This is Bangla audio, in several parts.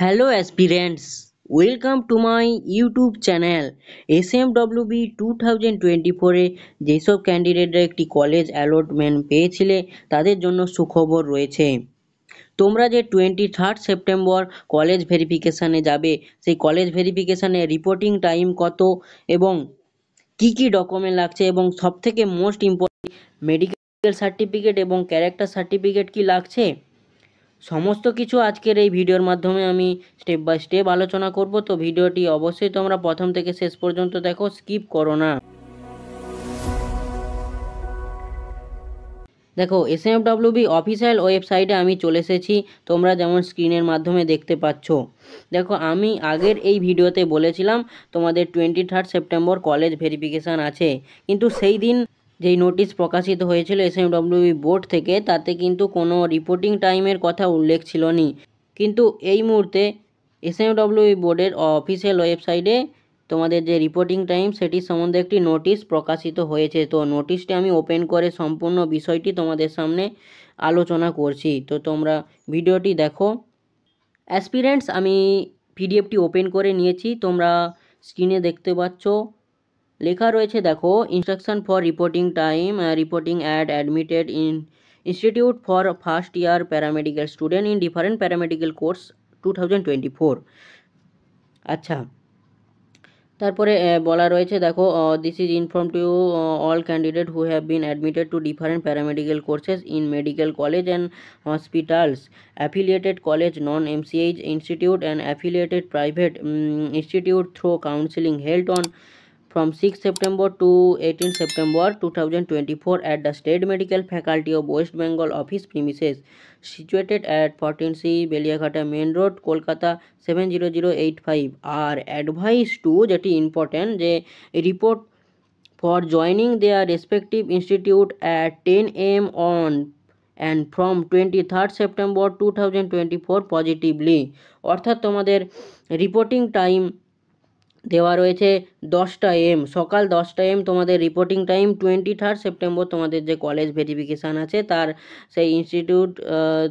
Hello aspirants, welcome to my YouTube channel SMWB 2024 এ যেসব ক্যান্ডিডেটরা একটি কলেজ অ্যালটমেন্ট পেয়েছিলে তাদের জন্য সুখবর রয়েছে। তোমরা যে 23 সেপ্টেম্বর কলেজ ভেরিফিকেশানে যাবে, সেই কলেজ ভেরিফিকেশানে রিপোর্টিং টাইম কত এবং কি কি ডকুমেন্ট লাগছে এবং সবথেকে মোস্ট ইম্পর্টেন্ট মেডিকেল সার্টিফিকেট এবং ক্যারেক্টার সার্টিফিকেট কি লাগছে, সমস্ত কিছু আজকের এই ভিডিওর মাধ্যমে আমি স্টেপ বাই স্টেপ আলোচনা করব। তো ভিডিওটি অবশ্যই তোমরা প্রথম থেকে শেষ পর্যন্ত দেখো, স্কিপ করো না। দেখো, SMWB অফিসিয়াল ওয়েবসাইটে আমি চলে এসেছি, তোমরা যেমন স্ক্রিনের মাধ্যমে দেখতে পাচ্ছ। দেখো, আমি আগের এই ভিডিওতে বলেছিলাম তোমাদের 23 সেপ্টেম্বর কলেজ ভেরিফিকেশান আছে, কিন্তু সেই দিন যেই নোটিশ প্রকাশিত হয়েছিল SMWB বোর্ড থেকে, তাতে কিন্তু কোনো রিপোর্টিং টাইমের কথা উল্লেখ ছিল না। কিন্তু এই মুহূর্তে SMWB বোর্ডের অফিসিয়াল ওয়েবসাইটে তোমাদের যে রিপোর্টিং টাইম সেটি সম্বন্ধে একটি নোটিশ প্রকাশিত হয়েছে। তো নোটিশটি আমি ওপেন করে সম্পূর্ণ বিষয়টি তোমাদের সামনে আলোচনা করছি, তো তোমরা ভিডিওটি দেখো। অ্যাসপিরেন্টস, আমি পিডিএফটি ওপেন করে নিয়েছি, তোমরা স্ক্রিনে দেখতে পাচ্ছ লেখা রয়েছে। দেখো, instruction for reporting time, reporting admitted in institute for first year paramedical student in different paramedical course 2024। আচ্ছা, তারপরে বলা রয়েছে, দেখো, this is inform to all candidate who have been admitted to different paramedical courses in medical college and hospitals, affiliated college, non MCH institute and affiliated private institute through counselling held on from 6 September to 18 September 2024 at the State Medical Faculty of West Bengal office premises situated at 14C Beliaghata Main Road, Kolkata 70085 are advised to, যেটি ইম্পর্টেন্ট, যে report for joining their respective institute at 10 AM on and from 23 September 2024 positively। অর্থাৎ তোমাদের রিপোর্টিং টাইম দেওয়া রয়েছে 10টা AM, সকাল 10টা AM তোমাদের রিপোর্টিং টাইম। 23 সেপ্টেম্বর তোমাদের যে কলেজ ভেরিফিকেশান আছে তার সেই ইনস্টিটিউট,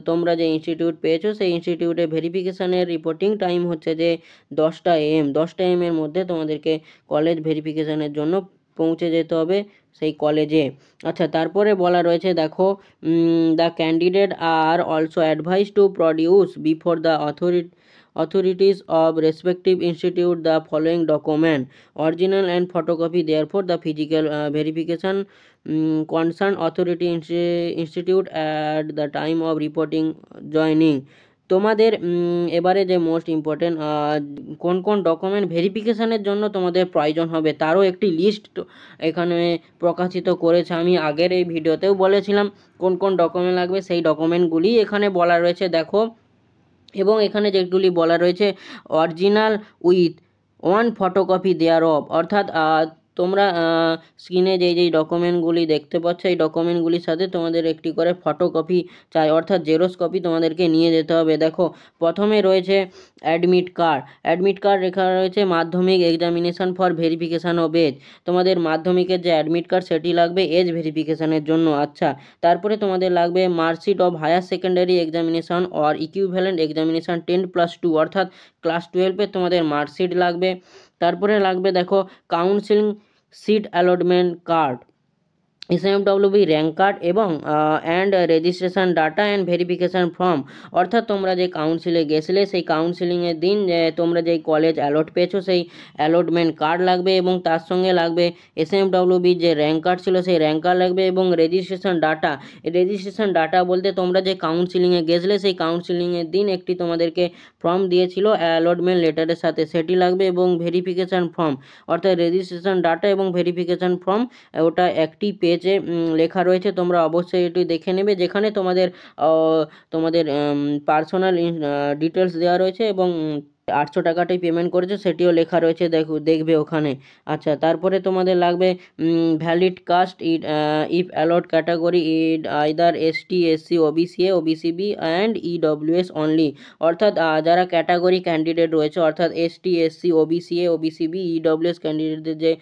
তোমরা যে ইনস্টিটিউট পেয়েছো সেই ইনস্টিটিউটে ভেরিফিকেশানের রিপোর্টিং টাইম হচ্ছে যে 10টা AM। 10টা AM এর মধ্যে তোমাদেরকে কলেজ ভেরিফিকেশানের জন্য পৌঁছে যেতে হবে সেই কলেজে। আচ্ছা, তারপরে বলা রয়েছে, দেখো, the candidate are also advice to produce before the authorities of respective institute the following document: original and photocopy. Therefore the physical verification concerned authority institute at the time of reporting joining। তোমাদের এবারে যে মোস্ট ইম্পর্টেন্ট কোন কোন ডকুমেন্ট ভেরিফিকেশানের জন্য তোমাদের প্রয়োজন হবে তারও একটি লিস্ট এখানে প্রকাশিত করেছে। আমি আগের এই ভিডিওতেও বলেছিলাম কোন কোন ডকুমেন্ট লাগবে, সেই ডকুমেন্টগুলি এখানে বলা রয়েছে। দেখো, এবং এখানে যেগুলি বলা রয়েছে, original with 1 photocopy there of, অর্থাৎ তোমরা স্ক্রিনে যেই ডকুমেন্টগুলি দেখতে পাচ্ছ এই ডকুমেন্টগুলির সাথে তোমাদের একটি করে ফটোকপি চাই, অর্থাৎ জেরক্স কপি তোমাদেরকে নিয়ে যেতে হবে। দেখো, প্রথমে রয়েছে অ্যাডমিট কার্ড লেখা রয়েছে মাধ্যমিক examination for verification of age. তোমাদের মাধ্যমিকের যে অ্যাডমিট কার্ড সেটি লাগবে এজ ভেরিফিকেশানের জন্য। আচ্ছা, তারপরে তোমাদের লাগবে marksheet of higher secondary examination or equivalent examination 10+2, অর্থাৎ ক্লাস 12-এর তোমাদের মার্কশিট লাগবে। তারপরে লাগবে, দেখো, counselling seat allotment card, SMWB rank card এবং and registration data and verification form, অর্থাৎ তোমরা যে কাউন্সিলে গেছিলে সেই কাউন্সিলিংয়ের দিন তোমরা যেই কলেজ অ্যালট পেয়েছো সেই অ্যালটমেন্ট কার্ড লাগবে এবং তার সঙ্গে লাগবে SMWB যে র্যাঙ্ক কার্ড ছিল সেই র্যাঙ্ক কার্ড লাগবে এবং রেজিস্ট্রেশন ডাটা বলতে তোমরা যে কাউন্সিলিংয়ে গেছিলে সেই কাউন্সিলিংয়ের দিন একটি তোমাদেরকে ফর্ম দিয়েছিল অ্যালটমেন্ট লেটারের সাথে, সেটি লাগবে এবং ভেরিফিকেশান ফর্ম, অর্থাৎ রেজিস্ট্রেশন ডাটা এবং ভেরিফিকেশান ফর্ম, ওটা একটি পেজে লেখা রয়েছে, তোমরা অবশ্যই এটি দেখে নেবে, যেখানে তোমাদের পার্সোনাল ডিটেলস দেওয়া রয়েছে এবং 800 টাকাটাই পেমেন্ট করেছে সেটিও লেখা রয়েছে, দেখবে ওখানে। আচ্ছা, তারপরে তোমাদের লাগবে valid caste if allot category ইড either ST SC OBC A OBC B and EWS only, অর্থাৎ যারা ক্যাটাগরি ক্যান্ডিডেট রয়েছে অর্থাৎ ST SC OBC A OBC B EWS ক্যান্ডিডেটদের যে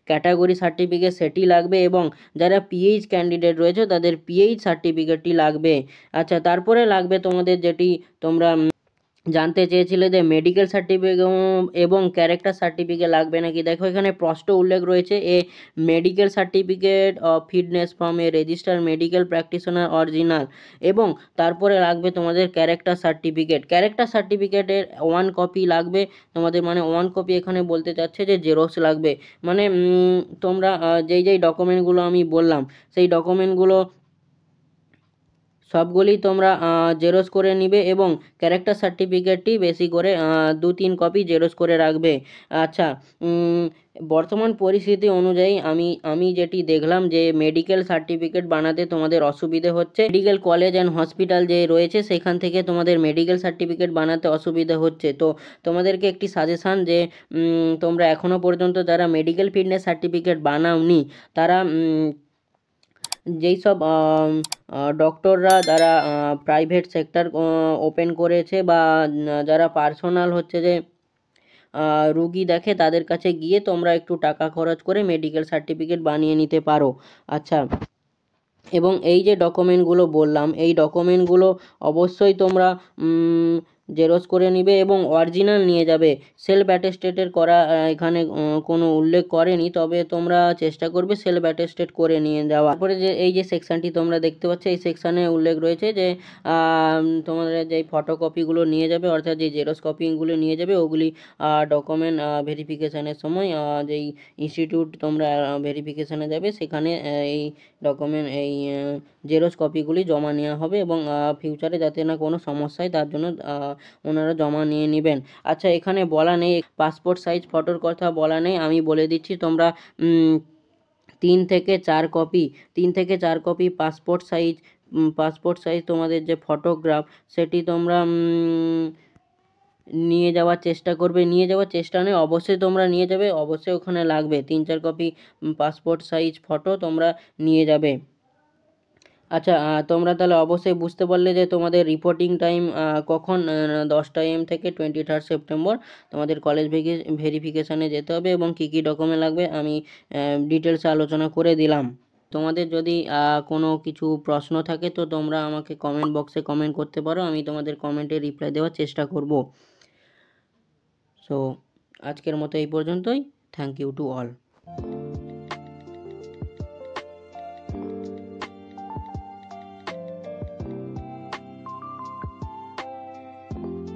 ক্যাটাগরি সার্টিফিকেট সেটি লাগবে এবং যারা PH ক্যান্ডিডেট রয়েছে তাদের PH সার্টিফিকেটটি লাগবে। আচ্ছা, তারপরে লাগবে তোমাদের যেটি তোমরা জানতে চেয়েছিলে যে মেডিকেল সার্টিফিকেট এবং ক্যারেক্টার সার্টিফিকেট লাগবে নাকি। দেখো এখানে স্পষ্ট উল্লেখ রয়েছে, a medical certificate of fitness from a register medical practitioner original, এবং তারপরে লাগবে তোমাদের ক্যারেক্টার সার্টিফিকেট। ক্যারেক্টার সার্টিফিকেটের 1 কপি লাগবে তোমাদের, মানে 1 কপি এখানে বলতে চাচ্ছে যে জেরক্স লাগবে। মানে তোমরা যেই ডকুমেন্টগুলো আমি বললাম সেই ডকুমেন্টগুলো সবগুলি তোমরা জেরক্স করে নিবে, এবং ক্যারেক্টার সার্টিফিকেটটি বেশি করে 2-3 কপি জেরক্স করে রাখবে। আচ্ছা, বর্তমান পরিস্থিতি অনুযায়ী আমি যেটি দেখলাম যে মেডিকেল সার্টিফিকেট বানাতে তোমাদের অসুবিধে হচ্ছে। মেডিকেল কলেজ অ্যান্ড হসপিটাল যে রয়েছে সেখান থেকে তোমাদের মেডিকেল সার্টিফিকেট বানাতে অসুবিধা হচ্ছে। তো তোমাদেরকে একটি সাজেশান যে তোমরা এখনও পর্যন্ত যারা মেডিকেল ফিটনেস সার্টিফিকেট বানাওনি তারা যেই সব ডক্টররা যারা প্রাইভেট সেক্টর ওপেন করেছে, বা যারা পার্সোনাল হচ্ছে যে রুগী দেখে, তাদের কাছে গিয়ে তোমরা একটু টাকা খরচ করে মেডিকেল সার্টিফিকেট বানিয়ে নিতে পারো। আচ্ছা, এবং এই যে ডকুমেন্টগুলো বললাম এই ডকুমেন্টগুলো অবশ্যই তোমরা জেরক্স করে নিবে এবং অরিজিনাল নিয়ে যাবে। সেলফ অ্যাটেস্টেডের করা এখানে কোনো উল্লেখ করেনি, তবে তোমরা চেষ্টা করবে সেলফ অ্যাটেস্টেড করে নিয়ে যাওয়া। তারপরে যে এই যে সেকশানটি তোমরা দেখতে পাচ্ছ, এই সেকশানে উল্লেখ রয়েছে যে তোমাদের যেই ফটোকপিগুলো নিয়ে যাবে, অর্থাৎ যে জেরক্স কপিগুলো নিয়ে যাবে, ওগুলি ডকুমেন্ট ভেরিফিকেশানের সময় যেই ইনস্টিটিউট তোমরা ভেরিফিকেশানে যাবে সেখানে এই ডকুমেন্ট এই জেরক্স কপিগুলি জমা নেওয়া হবে, এবং ফিউচারে যাতে না কোনো সমস্যা হয় তার জন্য ওনারা জমা নিয়ে নেবেন। আচ্ছা, এখানে বলা নেই পাসপোর্ট সাইজ ফটোর কথা বলা নেই, আমি বলে দিচ্ছি তোমরা 3 থেকে 4 কপি পাসপোর্ট সাইজ তোমাদের যে ফটোগ্রাফ সেটি তোমরা নিয়ে যাওয়ার চেষ্টা করবে। নিয়ে যাওয়ার চেষ্টা নয়, অবশ্যই তোমরা নিয়ে যাবে, অবশ্যই ওখানে লাগবে 3-4 কপি পাসপোর্ট সাইজ ফটো তোমরা নিয়ে যাবে। আচ্ছা, তোমরা তাহলে অবশ্যই বুঝতে পারলে যে তোমাদের রিপোর্টিং টাইম কখন 10টা AM থেকে 23rd সেপ্টেম্বর তোমাদের কলেজ ভেরিফিকেশানে যেতে হবে, এবং কী কী ডকুমেন্ট লাগবে আমি ডিটেলসে আলোচনা করে দিলাম। তোমাদের যদি কোনো কিছু প্রশ্ন থাকে তো তোমরা আমাকে কমেন্ট বক্সে কমেন্ট করতে পারো, আমি তোমাদের কমেন্টে রিপ্লাই দেওয়ার চেষ্টা করব। সো আজকের মতো এই পর্যন্তই। Thank you to all.